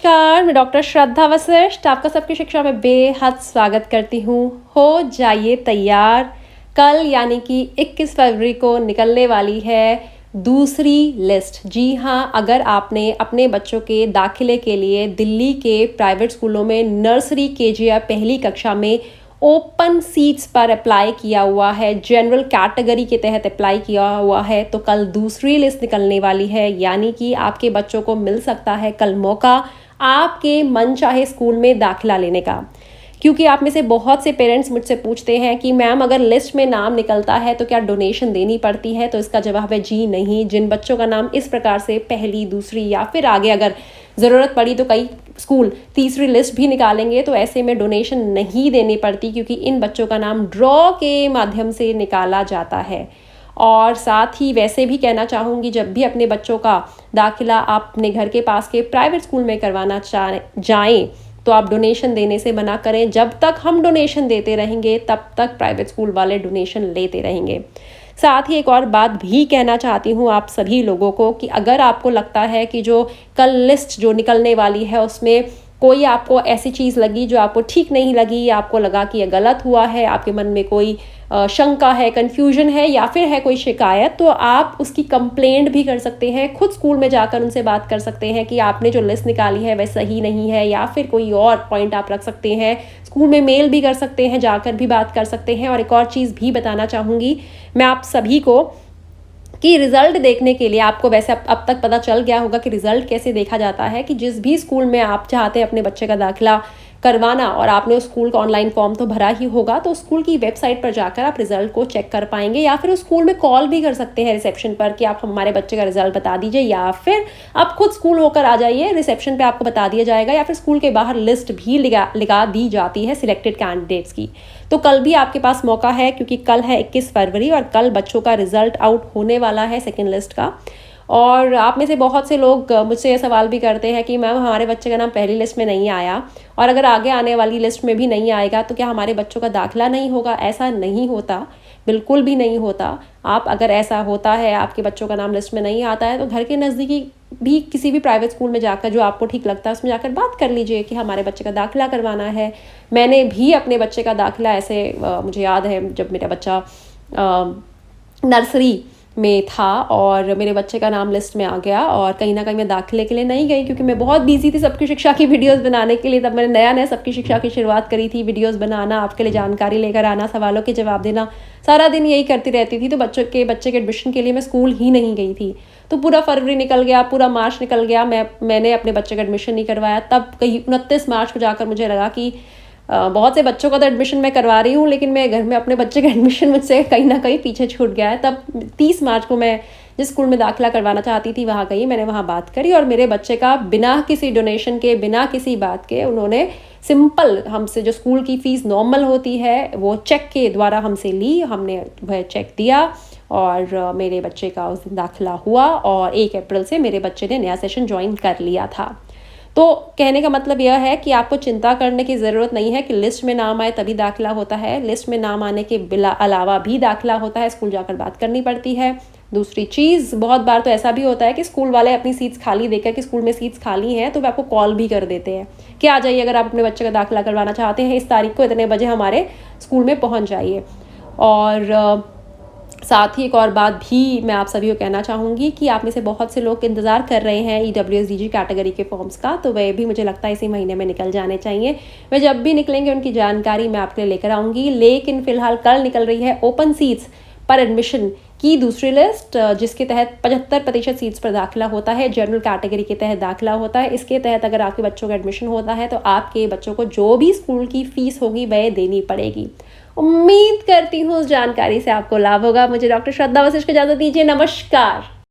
नमस्कार, मैं डॉक्टर श्रद्धा वशिष्ठ आपका सबकी शिक्षा में बेहद स्वागत करती हूँ। हो जाइए तैयार, कल यानी कि 21 फरवरी को निकलने वाली है दूसरी लिस्ट। जी हाँ, अगर आपने अपने बच्चों के दाखिले के लिए दिल्ली के प्राइवेट स्कूलों में नर्सरी केजी या पहली कक्षा में ओपन सीट्स पर अप्लाई किया हुआ है, जनरल कैटेगरी के तहत अप्लाई किया हुआ है, तो कल दूसरी लिस्ट निकलने वाली है। यानी कि आपके बच्चों को मिल सकता है कल मौका आपके मनचाहे स्कूल में दाखिला लेने का। क्योंकि आप में से बहुत से पेरेंट्स मुझसे पूछते हैं कि मैम अगर लिस्ट में नाम निकलता है तो क्या डोनेशन देनी पड़ती है, तो इसका जवाब है जी नहीं। जिन बच्चों का नाम इस प्रकार से पहली, दूसरी या फिर आगे अगर ज़रूरत पड़ी तो कई स्कूल तीसरी लिस्ट भी निकालेंगे, तो ऐसे में डोनेशन नहीं देनी पड़ती, क्योंकि इन बच्चों का नाम ड्रॉ के माध्यम से निकाला जाता है। और साथ ही वैसे भी कहना चाहूँगी, जब भी अपने बच्चों का दाखिला आप अपने घर के पास के प्राइवेट स्कूल में करवाना जाएं तो आप डोनेशन देने से मना करें। जब तक हम डोनेशन देते रहेंगे तब तक प्राइवेट स्कूल वाले डोनेशन लेते रहेंगे। साथ ही एक और बात भी कहना चाहती हूँ आप सभी लोगों को कि अगर आपको लगता है कि जो कल लिस्ट जो निकलने वाली है उसमें कोई आपको ऐसी चीज़ लगी जो आपको ठीक नहीं लगी, या आपको लगा कि यह गलत हुआ है, आपके मन में कोई शंका है, कन्फ्यूजन है या फिर है कोई शिकायत, तो आप उसकी कंप्लेंट भी कर सकते हैं। खुद स्कूल में जाकर उनसे बात कर सकते हैं कि आपने जो लिस्ट निकाली है वह सही नहीं है, या फिर कोई और पॉइंट आप रख सकते हैं। स्कूल में मेल भी कर सकते हैं, जाकर भी बात कर सकते हैं। और एक और चीज़ भी बताना चाहूँगी मैं आप सभी को कि रिज़ल्ट देखने के लिए आपको वैसे अब तक पता चल गया होगा कि रिज़ल्ट कैसे देखा जाता है, कि जिस भी स्कूल में आप चाहते हैं अपने बच्चे का दाखिला करवाना और आपने उस स्कूल का ऑनलाइन फॉर्म तो भरा ही होगा, तो स्कूल की वेबसाइट पर जाकर आप रिज़ल्ट को चेक कर पाएंगे, या फिर उस स्कूल में कॉल भी कर सकते हैं रिसेप्शन पर कि आप हमारे बच्चे का रिज़ल्ट बता दीजिए, या फिर आप खुद स्कूल होकर आ जाइए, रिसेप्शन पे आपको बता दिया जाएगा, या फिर स्कूल के बाहर लिस्ट भी लगा दी जाती है सिलेक्टेड कैंडिडेट्स की। तो कल भी आपके पास मौका है, क्योंकि कल है 21 फरवरी और कल बच्चों का रिज़ल्ट आउट होने वाला है सेकेंड लिस्ट का। और आप में से बहुत से लोग मुझसे ये सवाल भी करते हैं कि मैम हमारे बच्चे का नाम पहली लिस्ट में नहीं आया और अगर आगे आने वाली लिस्ट में भी नहीं आएगा तो क्या हमारे बच्चों का दाखिला नहीं होगा। ऐसा नहीं होता, बिल्कुल भी नहीं होता। आप अगर ऐसा होता है, आपके बच्चों का नाम लिस्ट में नहीं आता है, तो घर के नज़दीकी भी किसी भी प्राइवेट स्कूल में जाकर जो आपको ठीक लगता है उसमें जाकर बात कर लीजिए कि हमारे बच्चे का दाखिला करवाना है। मैंने भी अपने बच्चे का दाखिला ऐसे मुझे याद है जब मेरा बच्चा नर्सरी में था और मेरे बच्चे का नाम लिस्ट में आ गया, और कहीं ना कहीं मैं दाखिले के लिए नहीं गई क्योंकि मैं बहुत बिजी थी सबकी शिक्षा की वीडियोस बनाने के लिए। तब मैंने नया नया सबकी शिक्षा की शुरुआत करी थी, वीडियोस बनाना, आपके लिए जानकारी लेकर आना, सवालों के जवाब देना, सारा दिन यही करती रहती थी। तो बच्चे के एडमिशन के लिए मैं स्कूल ही नहीं गई थी। तो पूरा फरवरी निकल गया, पूरा मार्च निकल गया, मैंने अपने बच्चे का एडमिशन नहीं करवाया। तब कहीं 29 मार्च को जाकर मुझे लगा कि बहुत से बच्चों का तो एडमिशन मैं करवा रही हूँ, लेकिन मैं घर में अपने बच्चे का एडमिशन मुझसे कहीं ना कहीं पीछे छूट गया है। तब 30 मार्च को मैं जिस स्कूल में दाखिला करवाना चाहती थी वहाँ गई, मैंने वहाँ बात करी और मेरे बच्चे का बिना किसी डोनेशन के, बिना किसी बात के, उन्होंने सिंपल हमसे जो स्कूल की फ़ीस नॉर्मल होती है वो चेक के द्वारा हमसे ली। हमने वह चेक दिया और मेरे बच्चे का उस दिन दाखिला हुआ और 1 अप्रैल से मेरे बच्चे ने नया सेशन ज्वाइन कर लिया था। तो कहने का मतलब यह है कि आपको चिंता करने की ज़रूरत नहीं है कि लिस्ट में नाम आए तभी दाखिला होता है। लिस्ट में नाम आने के अलावा भी दाखिला होता है, स्कूल जाकर बात करनी पड़ती है। दूसरी चीज़, बहुत बार तो ऐसा भी होता है कि स्कूल वाले अपनी सीट्स खाली देकर कि स्कूल में सीट्स खाली हैं तो वे आपको कॉल भी कर देते हैं कि आ जाइए, अगर आप अपने बच्चे का दाखिला करवाना चाहते हैं इस तारीख को इतने बजे हमारे स्कूल में पहुँच जाइए। और साथ ही एक और बात भी मैं आप सभी को कहना चाहूँगी कि आप में से बहुत से लोग इंतज़ार कर रहे हैं EWSDG कैटेगरी के फॉर्म्स का, तो वह भी मुझे लगता है इसी महीने में निकल जाने चाहिए। वह जब भी निकलेंगे उनकी जानकारी मैं आपके लिए लेकर आऊँगी। लेकिन फ़िलहाल कल निकल रही है ओपन सीट्स पर एडमिशन की दूसरी लिस्ट, जिसके तहत 75% सीट्स पर दाखिला होता है, जनरल कैटेगरी के तहत दाखिला होता है। इसके तहत अगर आपके बच्चों का एडमिशन होता है तो आपके बच्चों को जो भी स्कूल की फ़ीस होगी वह देनी पड़ेगी। उम्मीद करती हूँ उस जानकारी से आपको लाभ होगा। मुझे डॉक्टर श्रद्धा वशिष्ठ को इजाज़त दीजिए। नमस्कार।